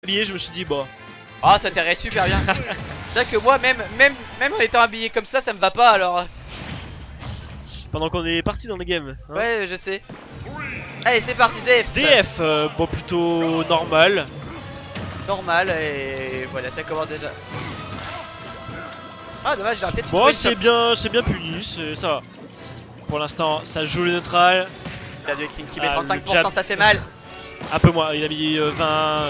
habillé, je me suis dit bon. Oh, ça t'irait super bien. C'est vrai que moi, même en étant habillé comme ça me va pas alors. Pendant qu'on est parti dans le game. Hein. Ouais, je sais. Allez, c'est parti, ZF. DF, bon, plutôt normal. Normal, et voilà, ça commence déjà. Ah, dommage, j'ai raté de Bon, trouver c'est bien puni, ça va. Pour l'instant, ça joue le neutral. Il a du King qui met Ah, 35%, ça fait mal. Un peu moins, il a mis 20.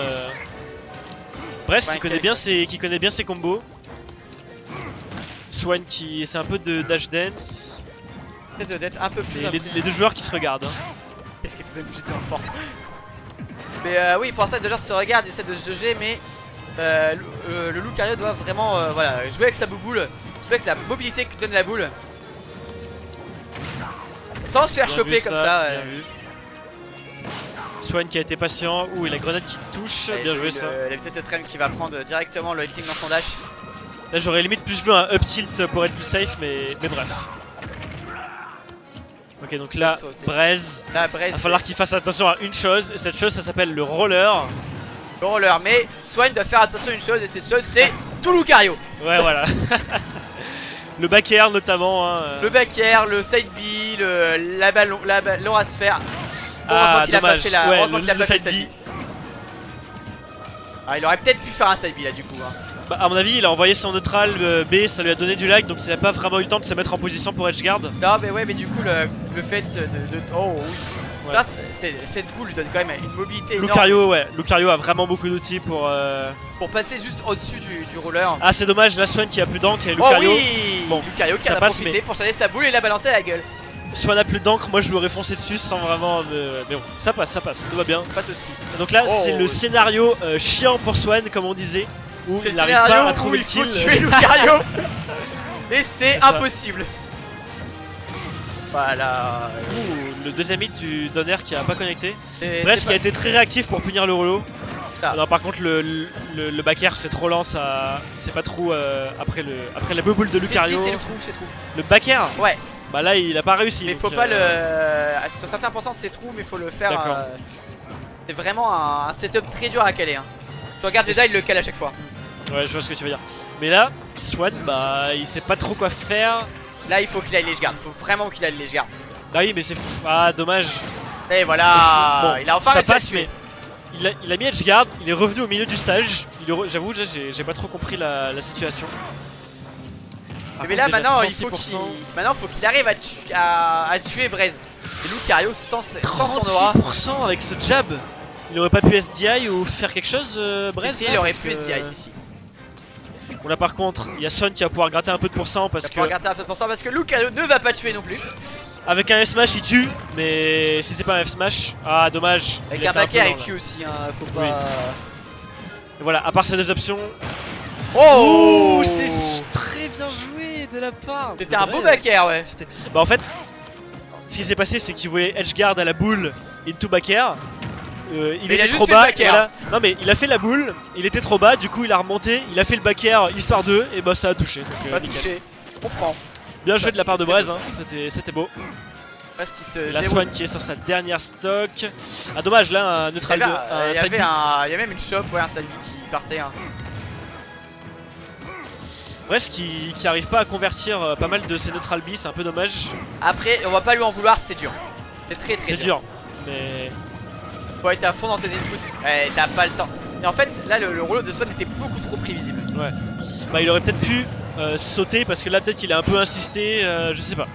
Brest Ouais, qui connaît bien ses combos. Swan qui essaie un peu de dash dance. Peut-être d'être un peu plus. Les deux joueurs qui se regardent. Hein. Qu'est-ce que tu donnes juste en force. Mais oui, pour ça, les deux joueurs se regardent, essaient de se juger, mais le Lucario doit vraiment voilà, jouer avec sa bouboule, jouer avec la mobilité que donne la boule. Sans se faire Bien choper vu comme ça, ça. bien vu. Swan qui a été patient. Ouh, et la grenade qui touche. Allez, bien joué ça. La vitesse extrême qui va prendre directement le hitting dans son dash. Là, j'aurais limite plus vu un up tilt pour être plus safe, mais bref. Ok, donc là, Braise. Là, Il va falloir qu'il fasse attention à une chose, et cette chose, ça s'appelle le roller. le roller, mais Swan doit faire attention à une chose, et cette chose, c'est tout Lucario. Ouais, voilà. Le back air notamment. Hein. Le back air, le side B, la Laura Sphère. Heureusement qu'il a pas fait la. Ouais, Heureusement qu'il a pas fait side side B. Ah, il aurait peut-être pu faire un side B là du coup. Hein. Bah, à mon avis, il a envoyé son neutral B, ça lui a donné du lag, donc il n'a pas vraiment eu le temps de se mettre en position pour edgeguard. Non, mais ouais, mais du coup, le fait de. Oh oui. Ouais. Là, cette boule lui donne quand même une mobilité énorme. Lucario, ouais, Lucario a vraiment beaucoup d'outils pour passer juste au-dessus du roller. Ah, c'est dommage, la Swan qui a plus d'encre et Oh Lucario. oui, Bon, Lucario qui ça en a passe, profité mais pour changer sa boule et la balancer à la gueule. Swan a plus d'encre, moi je lui aurais foncé dessus sans vraiment. Mais bon, ça passe, tout va bien. Passe aussi. Donc là, Oh, c'est le scénario chiant pour Swan, comme on disait, où C'est il le n'arrive pas scénario à où trouver il le faut kill. tuer Lucario. Et c'est ça. impossible. Voilà. Ouh, le deuxième hit du Donner qui a pas connecté. Bref, qui a été très réactif pour punir le rouleau. Ah. Non, par contre le back air c'est trop lent, ça c'est pas trop après la bouboule de Lucario. c'est le trou, c'est trou. Le back air. Ouais. Bah là il a pas réussi. Mais donc, faut pas le. Sur certains pourcents c'est trou, mais faut le faire. C'est vraiment un setup très dur à caler. Hein. Tu regardes Jedi, il le cale à chaque fois. Ouais, je vois ce que tu veux dire. Mais là, Swan, bah il sait pas trop quoi faire. Là il faut qu'il aille lèche-garde, faut vraiment qu'il aille lèche-garde. Bah oui, mais c'est fou. Ah, dommage. Et voilà, Bon, il a enfin ça réussi à passe, le tuer. mais il a mis edgeguard, il est revenu au milieu du stage. J'avoue, j'ai pas trop compris la situation. Mais là maintenant il faut qu'il arrive à tuer Braise. Et Lucario sans son aura. 36% avec ce jab. Il aurait pas pu SDI ou faire quelque chose, Braise? Si, il aurait pu SDI, si. Bon là par contre, il y a Son qui va pouvoir gratter un peu de pourcent parce que... Gratter un peu de pourcent parce que Lucario ne va pas tuer non plus. Avec un F-Smash il tue, mais si c'est pas un F-Smash, ah dommage. Avec un backer il tue aussi, hein, faut pas... Oui. Et voilà, à part ces deux options... Oh, c'est très bien joué de la part. C'était un beau backer, ouais. Bah en fait, ce qui s'est passé c'est qu'il voulait edgeguard à la boule into backer. Il était trop bas, voilà. Non mais il a fait la boule, il était trop bas, du coup il a remonté, il a fait le back air histoire 2 et bah ça a touché. Donc, touché, on prend. Bien joué de la part de Braise, hein. C'était beau. La Swan qui est sur sa dernière stock. Ah dommage là un neutral 2. Il y a même une shop, ouais, un side qui partait. Hein. Braise qui arrive pas à convertir pas mal de ses neutral B, c'est un peu dommage. Après on va pas lui en vouloir, c'est dur. C'est très dur. C'est dur, mais... Faut être à fond dans tes inputs, t'as pas le temps. Et en fait, là le rouleau de Swan était beaucoup trop prévisible. Ouais. Bah il aurait peut-être pu sauter parce que là peut-être qu'il a un peu insisté, je sais pas.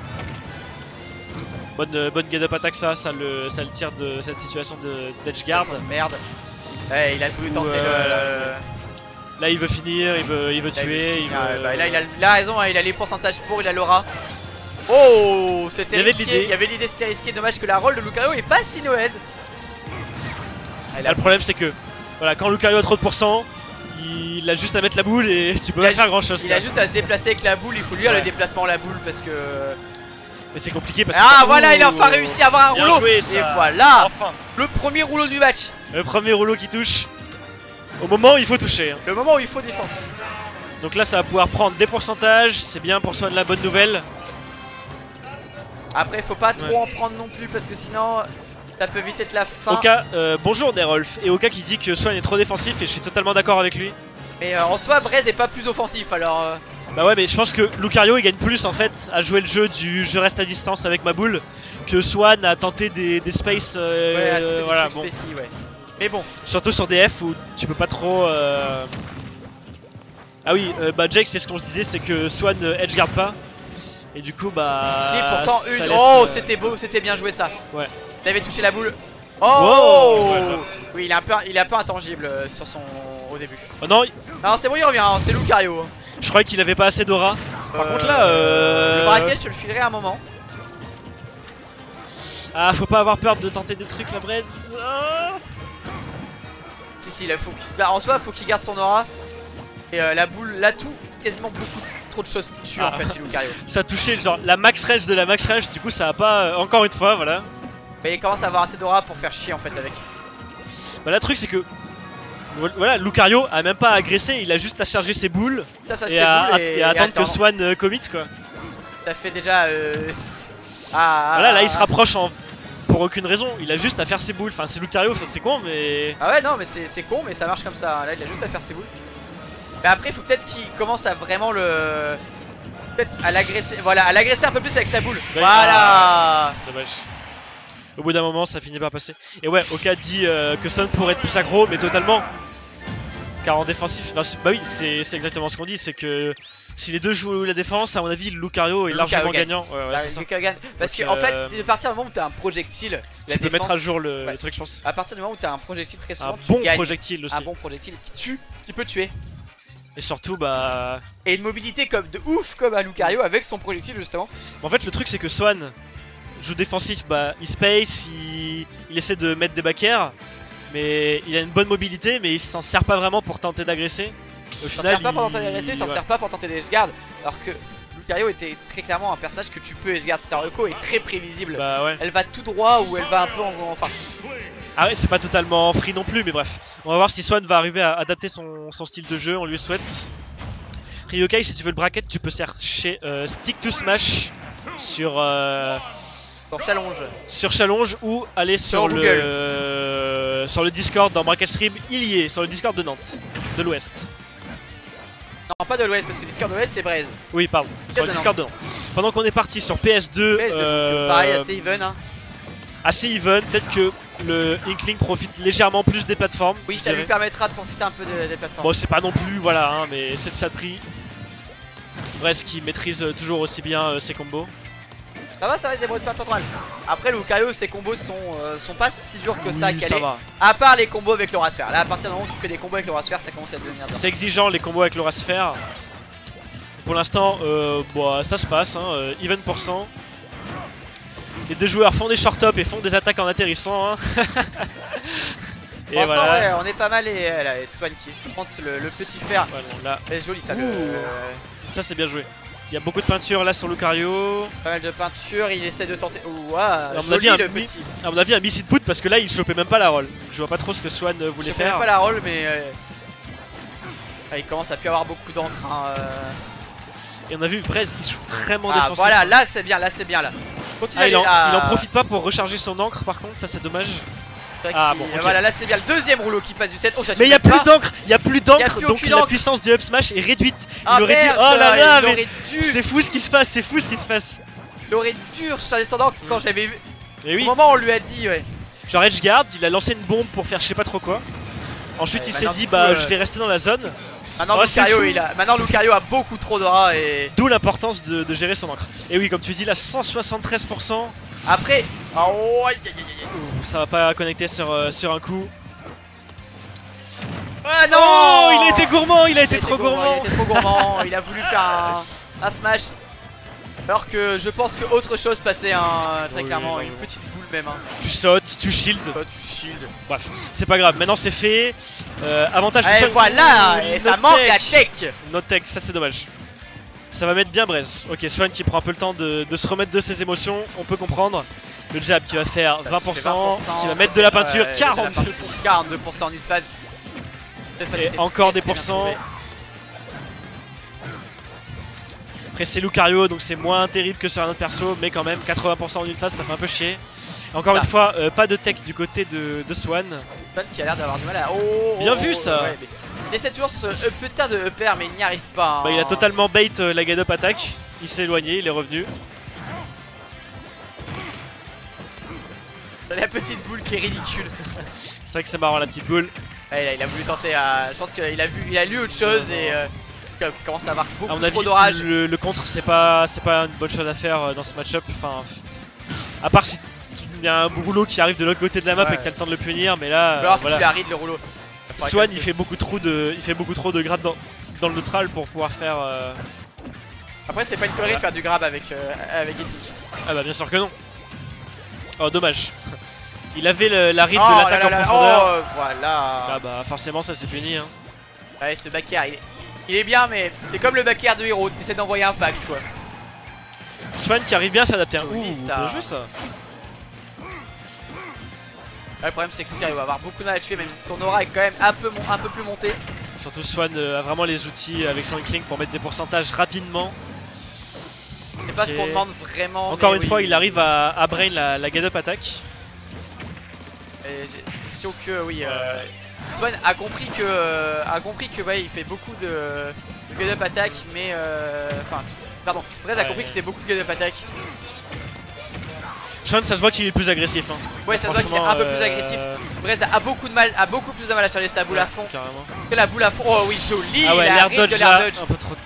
Bonne get up attack ça le tire de cette situation d'edgeguard. Merde. Ouais, il a voulu tenter Là il veut finir, il veut tuer. Bah, là il a raison, hein, il a les pourcentages pour, il a l'aura. Oh, c'était risqué, il y avait l'idée, c'était risqué, dommage que la roll de Lucario est pas si noise. Là, le problème c'est que voilà, quand Lucario a trop de pourcents, il a juste à mettre la boule et tu peux pas faire grand chose. Il a juste à se déplacer avec la boule, il faut lire le déplacement à la boule parce que... Mais c'est compliqué parce que... voilà, il a enfin réussi à avoir un rouleau. Joué, et voilà, enfin. Le premier rouleau du match. Le premier rouleau qui touche au moment où il faut toucher. Hein. Le moment où il faut défense. Donc là ça va pouvoir prendre des pourcentages, c'est bien pour Swan la bonne nouvelle. Après faut pas trop en prendre non plus parce que sinon... Ça peut vite être la fin. Oka, bonjour Nerolf. Et Oka qui dit que Swan est trop défensif et je suis totalement d'accord avec lui. Mais en soi, Braise est pas plus offensif alors. Bah ouais, mais je pense que Lucario il gagne plus en fait à jouer le jeu du je reste à distance avec ma boule que Swan à tenter des space. Ouais, c'est voilà, des bon. trucs spéciaux, ouais. Mais bon. Surtout sur DF où tu peux pas trop. Ah oui, bah Jake, c'est ce qu'on se disait, c'est que Swan edge guard pas. Et du coup, bah. Si, pourtant une. Laisse, Oh, c'était beau, c'était bien joué ça. Ouais. Il avait touché la boule. Oh, wow, ouais. Oui, il est un peu intangible sur son. Au début. Oh non, Non, c'est bon, il revient, hein, c'est Lucario. je croyais qu'il avait pas assez d'aura. Par contre, là. Le braquet, je te le filerai à un moment. Ah, faut pas avoir peur de tenter des trucs, la braise. Oh. Si, là, faut bah, en soi, faut qu'il garde son aura. Et la boule, l'atout, quasiment beaucoup trop de choses dessus en fait, c'est Lucario. Ça a touché genre la max range de la max range, du coup ça a pas. Encore une fois, voilà. Mais il commence à avoir assez d'aura pour faire chier en fait avec. Bah, le truc c'est que. Voilà, Lucario a même pas agressé, il a juste à charger ses boules et à attendre que Swan commit quoi. Ça fait déjà. Voilà, là il se rapproche pour aucune raison, il a juste à faire ses boules. Enfin, c'est Lucario, c'est con, mais. Ah ouais, non, mais c'est con, mais ça marche comme ça. Là, il a juste à faire ses boules. Mais après, il faut peut-être qu'il commence à vraiment le. Peut-être à l'agresser. Voilà, à l'agresser un peu plus avec sa boule. Ouais, voilà. Dommage. Au bout d'un moment, ça finit par passer. Et ouais, Oka dit que Swan pourrait être plus aggro, mais totalement. Car en défensif, bah oui, c'est exactement ce qu'on dit, c'est que si les deux jouent la défense, à mon avis, Lucario est largement gagnant. Ouais, c'est ça. Gagne. Parce qu'en fait, à partir du moment où tu as un projectile, tu peux mettre à jour le truc, je pense. À partir du moment où tu as un projectile, très souvent, tu gagnes. Projectile aussi. Un bon projectile qui peut tuer. Et surtout, bah. Et une mobilité comme de ouf, comme à Lucario avec son projectile, justement. En fait, le truc, c'est que Swan joue défensif, bah, il space, il essaie de mettre des back air. Mais il a une bonne mobilité, mais il s'en sert pas vraiment pour tenter d'agresser. Au final, il s'en sert pas pour tenter d'agresser, il s'en sert pas pour tenter des edgeguard. Alors que Lucario était très clairement un personnage que tu peux edgeguard. Sa reco est très prévisible. Bah ouais. Elle va tout droit ou elle va un peu enfin. Ah ouais, c'est pas totalement free non plus, mais bref. On va voir si Swan va arriver à adapter son style de jeu, on lui souhaite. Ryokai, si tu veux le bracket, tu peux chercher Stick to Smash sur Challenge ou aller sur le Discord dans Bracket Stream. Il y est, sur le Discord de Nantes, de l'Ouest. Non, pas de l'Ouest, parce que le Discord de l'Ouest c'est Braise. Oui, pardon, sur le Discord de Nantes. Pendant qu'on est parti sur PS2, pareil, assez even. Hein. Assez even, peut-être que le Inkling profite légèrement plus des plateformes. Oui, ça lui permettra de profiter un peu des plateformes. Bon, c'est pas non plus, voilà, hein, mais c'est de ça de prix. Brest qui maîtrise toujours aussi bien ses combos. Ça va, se débrouille pas trop mal. Après, Lucario, ses combos sont pas si durs que ça à caler. Ça va. À part les combos avec l'aura sphère. Là, à partir du moment où tu fais des combos avec l'aura sphère, ça commence à devenir dur. C'est exigeant les combos avec l'aura sphère. Pour l'instant, bon, ça se passe, hein, even %. Les deux joueurs font des short up et font des attaques en atterrissant. Hein. Et pour l'instant, ouais, on est pas mal. Et là, Swan qui prend le petit fer. Ouais, non, là. C'est joli ça. Ça, c'est bien joué. Il y a beaucoup de peinture là sur Lucario. Pas mal de peinture, il essaie de tenter. Ouah, joli le petit. À mon avis, un miss put parce que là, il chopait même pas la roll. Je vois pas trop ce que Swan voulait faire. Il chopait même pas la roll, mais il commence à plus avoir beaucoup d'encre. Hein, Et on a vu Braise, il joue vraiment défensif. Voilà, là c'est bien, là c'est bien là. Continue il en profite pas pour recharger son encre par contre, ça c'est dommage. Ah bon, okay. Voilà, là c'est bien le deuxième rouleau qui passe du 7. Oh, mais il y a plus d'encre, donc la puissance du up smash est réduite. Il aurait dit oh là là, mais c'est fou ce qui se passe, Il aurait dû recharger son encre quand j'avais vu. Et oui. Au moment où on lui a dit, ouais. Genre edgeguard, il a lancé une bombe pour faire je sais pas trop quoi. Ensuite il s'est dit bah je vais rester dans la zone. Maintenant Lucario a beaucoup trop d'aura et. D'où l'importance de gérer son encre. Et oui, comme tu dis là, 173%. Après, ça va pas connecter sur un coup. Ah non, oh, il a été gourmand, il a été trop gourmand. Il a été trop gourmand, il a voulu faire un smash. Alors que je pense que autre chose passait très clairement, une petite boule même. Hein. Tu sautes, tu shield. Bref, c'est pas grave, maintenant c'est fait. Avantage du Swan. Voilà, et ça manque la tech. Notre tech, ça c'est dommage. Ça va mettre bien Braise. Ok, Swan qui prend un peu le temps de se remettre de ses émotions, on peut comprendre. Le jab qui va faire 20%, qui va mettre de la peinture, 42%. 42% en une phase. Et encore des pourcents. Après c'est Lucario donc c'est moins terrible que sur un autre perso, mais quand même 80% en une phase ça fait un peu chier. Encore une fois, pas de tech du côté de Swan. Swan qui a l'air d'avoir du mal à... Oh, bien vu ça ouais, il essaie toujours ce putain de upper mais il n'y arrive pas. Hein. Bah, il a totalement bait la get up attack, il s'est éloigné, il est revenu. La petite boule qui est ridicule. C'est vrai que c'est marrant la petite boule. Ouais, là, il a voulu tenter à... Je pense qu'il a lu autre chose et commence à avoir beaucoup trop avis, d'orage. Le contre c'est pas une bonne chose à faire dans ce match-up. Enfin, à part si il y a un rouleau qui arrive de l'autre côté de la map et que t'as le temps de le punir, mais là. Alors voilà. s'il arrive le rouleau. Swan il fait beaucoup trop de grab dans le neutral pour pouvoir faire. Après c'est pas une connerie de faire du grab avec Edlic. Ah bah bien sûr que non. Oh dommage. Il avait la read de l'attaque en profondeur. Oh voilà. Ah bah forcément ça c'est puni hein. Ouais ce back air il est bien mais c'est comme le back air de Hero, t'essaies d'envoyer un fax quoi. Swan qui arrive bien à s'adapter. Oui, ça. Bien joué ça. Là, le problème c'est que Lucario va avoir beaucoup de mal à tuer même si son aura est quand même un peu plus montée. Surtout Swan a vraiment les outils avec son Inkling pour mettre des pourcentages rapidement. C'est pas ce qu'on demande vraiment. Encore une fois il arrive à brain la get up attack. J'ai l'impression que oui Swan a compris que ouais, il fait beaucoup de get up attack mais enfin pardon, Brez a compris qu'il fait beaucoup de get up attack. Swan ça se voit qu'il est plus agressif hein. Ouais ça se voit qu'il est un peu plus agressif. Brez a beaucoup plus de mal à charger sa boule à fond. Carrément. Que la boule à fond. Oh oui joli. Ah ouais l'air dodge là, dodge. un peu trop.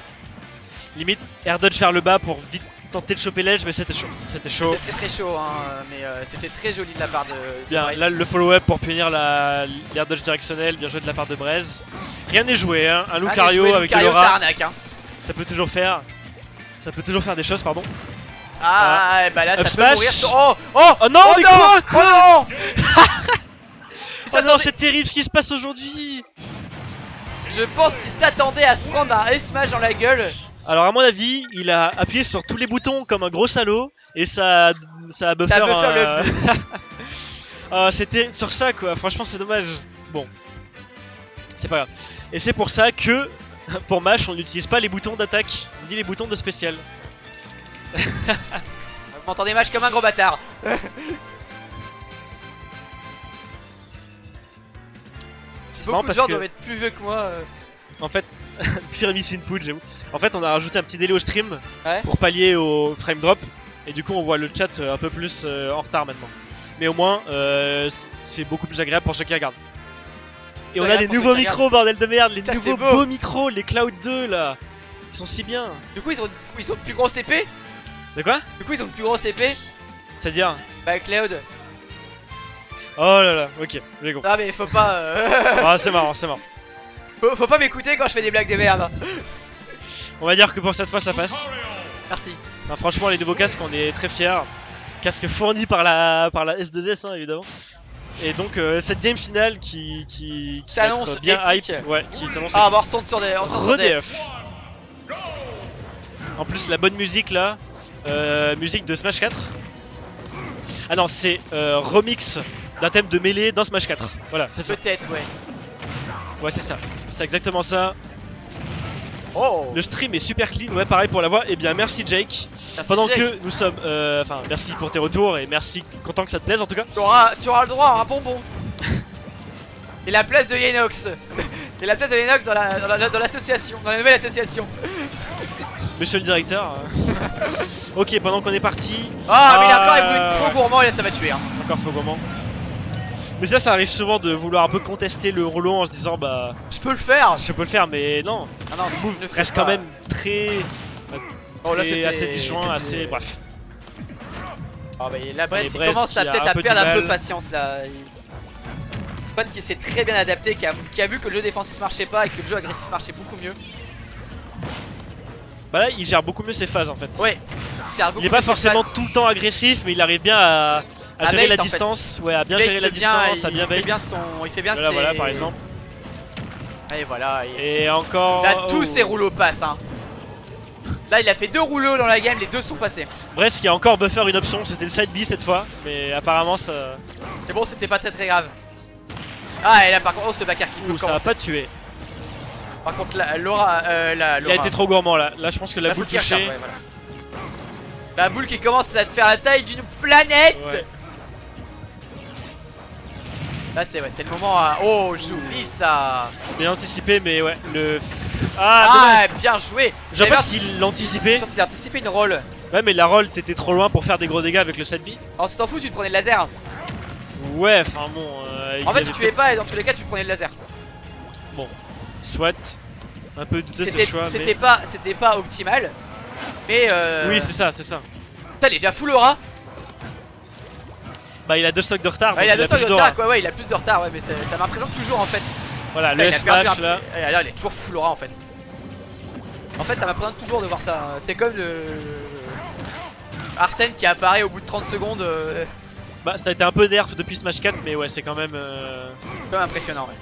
Limite air dodge vers le bas pour vite tenter de choper l'edge mais c'était chaud. C'était chaud. C'était très chaud hein, mais c'était très joli de la part de bien, Brez. là le follow-up pour punir l'air dodge directionnel, bien joué de la part de Brez. Rien n'est joué hein, un Lucario avec l'aura. Hein. Ça peut toujours faire des choses pardon. Ah bah là up ça smash. peut mourir sur... Oh non mais non, quoi oh non c'est terrible ce qui se passe aujourd'hui. Je pense qu'il s'attendait à se prendre un S-Smash dans la gueule. Alors à mon avis, il a appuyé sur tous les boutons comme un gros salaud et ça a buffer c'était sur ça quoi, franchement c'est dommage. Bon, c'est pas grave. Et c'est pour ça que pour Mash on n'utilise pas les boutons d'attaque ni les boutons de spécial. Vous m'entendez Mash comme un gros bâtard. Beaucoup de gens doivent être plus vieux que moi. En fait, Pyramid Input, j'avoue. En fait, on a rajouté un petit délai au stream ouais. pour pallier au frame drop. Et du coup, on voit le chat un peu plus en retard maintenant. Mais au moins, c'est beaucoup plus agréable pour ceux qui regardent. Et on a des nouveaux micros, bordel de merde. Les nouveaux beaux micros, les Cloud 2 là. Ils sont si bien. Du coup, ils ont de plus gros CP. De quoi? Du coup, ils ont de plus gros CP. C'est-à-dire? Bah, Cloud. Oh là là, ok, j'ai compris. Ah, mais faut pas. Ah, c'est marrant, c'est marrant. Faut pas m'écouter quand je fais des blagues de merde. On va dire que pour cette fois ça passe. Merci. Non, franchement, les nouveaux casques, on est très fiers. Casque fourni par la S2S, hein, évidemment. Et donc, cette game finale qui s'annonce bien épique. hype. Ouais, qui s'annonce. Ah, bah, on retourne sur des. ReDF. En plus, la bonne musique là, musique de Smash 4. Ah non, c'est remix d'un thème de mêlée dans Smash 4. Voilà, c'est ça. Peut-être, ouais. Ouais, c'est ça. C'est exactement ça. Oh. Le stream est super clean, ouais, pareil pour la voix. Et bien, merci Jake. Merci Pendant Jake. que nous sommes. Enfin, merci pour tes retours et merci, content que ça te plaise en tout cas. Tu auras le droit à un bonbon. Et la place de Yenox. Et la place de Yenox dans l'association, dans la nouvelle association. Monsieur le directeur. Ok, pendant qu'on est parti. Ah, mais il a encore voulu trop gourmand et là ça va tuer. Hein. Encore trop gourmand. Mais ça arrive souvent de vouloir un peu contester le rouleau en se disant bah. Je peux le faire. Je peux le faire, mais non. Ah non, le move reste quand même très. Oh, là, assez disjoint, assez. Bref. Oh, bah, la Brez il commence à peut-être à perdre un peu de patience là. Fun qui s'est très bien adapté, qui a vu que le jeu défensif marchait pas et que le jeu agressif marchait beaucoup mieux. Bah là il gère beaucoup mieux ses phases en fait. Ouais. Il est pas forcément tout le temps agressif, mais il arrive bien à gérer la distance. Ouais, à bien gérer la distance, à bien bait. Il fait bien voilà par exemple. Et voilà. Et encore. Là tous ses rouleaux passent hein. Là il a fait 2 rouleaux dans la game, les 2 sont passés. Bref, il y a encore buffer une option, c'était le side B cette fois, mais apparemment ça. Mais bon, c'était pas très grave. Ah et là par contre, oh ce backer qui peut ça va pas tuer. Par contre, Laura. Il a été trop gourmand là. Là, je pense que la boule touchée. Ouais, voilà. La boule qui commence à te faire la taille d'une planète. Ouais. Là, c'est le moment. Oh, j'oublie ça. Bien anticipé, mais ouais. Bien joué. Je pense qu'il l'anticipait. Je pense qu'il a anticipé une roll. Ouais, mais la roll, t'étais trop loin pour faire des gros dégâts avec le 7B. Alors, si t'en fous, tu te prenais le laser. Ouais, enfin bon. En fait, tu tuais pas et dans tous les cas, tu prenais le laser. Bon, soit. Un peu douteux ce choix. C'était pas optimal. Mais oui, c'est ça, c'est ça. Putain, il est déjà full aura. Bah, il a 2 stocks de retard. Ouais, il a 2 stocks de retard, quoi. Ouais, il a plus de retard. Ouais, mais ça m'impressionne toujours en fait. Voilà, le smash là. Là, il est toujours full aura en fait. En fait, ça m'impressionne toujours de voir ça. C'est comme le Arsène qui apparaît au bout de 30 secondes. Bah, ça a été un peu nerf depuis Smash 4, mais ouais, c'est quand même. Comme impressionnant, ouais.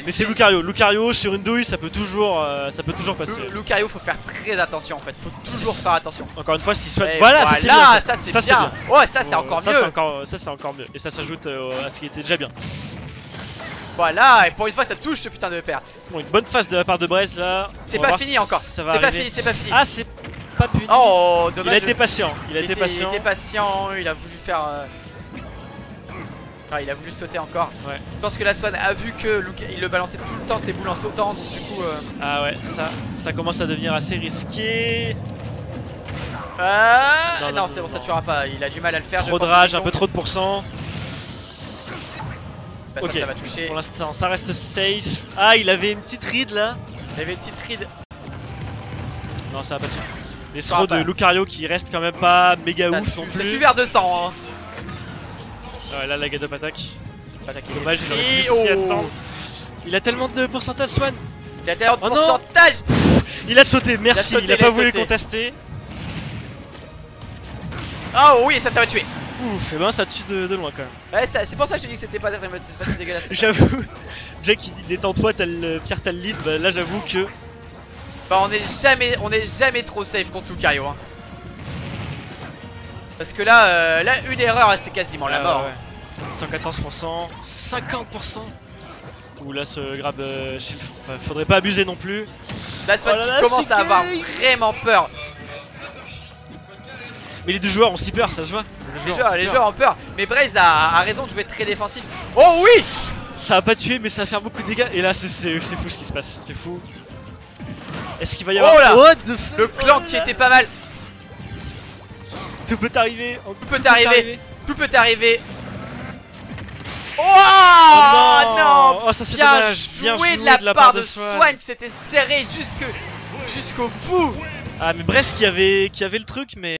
Mais c'est Lucario. Lucario sur une douille, ça peut toujours passer. Lucario, faut faire très attention en fait. Faut toujours faire attention. Encore une fois, s'il souhaite. Voilà, ça c'est bien. Ça c'est bien. Ouais, ça c'est encore mieux. Ça c'est encore mieux. Et ça s'ajoute à ce qui était déjà bien. Voilà, et pour une fois, ça touche ce putain de paire. Bon, une bonne phase de la part de Braise là. C'est pas fini encore. C'est pas fini, c'est pas fini. Ah, c'est pas puni. Oh, dommage. Il a été patient. Il était patient. Il était patient. Il a voulu faire. Il a voulu sauter encore. Ouais. Je pense que la Swan a vu que il le balançait tout le temps ses boules en sautant, donc du coup. Ah ouais, ça commence à devenir assez risqué. Non, c'est bon, ça tuera pas. Il a du mal à le faire. Trop de rage, un peu trop de pourcent. Bah, ok, ça va toucher. Pour l'instant, ça reste safe. Ah, il avait une petite ride là. Il avait une petite ride. Non, ça va pas tuer. Les throws de Lucario qui reste quand même pas méga ouf non plus. Ça tue vers 200. Hein. Ouais, là la Gadop attaque. Dommage, il aurait pu s'y attendre. Il a tellement de pourcentage, Swan. Il a tellement de pourcentage. Il a sauté, merci. Il a pas voulu contester. Oh oui, ça va tuer. Ouf, et ben ça tue de loin quand même. Ouais, c'est pour ça que je te dis que c'était pas si dégueulasse. J'avoue, Jack il dit détends-toi, Pierre t'as le lead. Bah là j'avoue que. Bah on est jamais trop safe contre Lucario. Hein. Parce que là, une erreur, c'est quasiment la mort. Ouais. 114%, 50%. Ouh là ce grab shield, faudrait pas abuser non plus. La Swan qui commence à avoir vraiment peur. Mais les deux joueurs ont si peur, ça se voit. Les joueurs ont peur. Mais Braise a raison de jouer très défensif. Oh oui! Ça a pas tué mais ça va faire beaucoup de dégâts. Et là c'est fou ce qui se passe, c'est fou. Est-ce qu'il va y avoir what the fuck? Le clan qui était pas mal. Tout peut arriver. Tout peut arriver. Oh non! Oh, ça c'est bien dommage. Bien joué de la part de Swan. C'était serré jusqu'au bout. Ah mais Brest qui avait le truc mais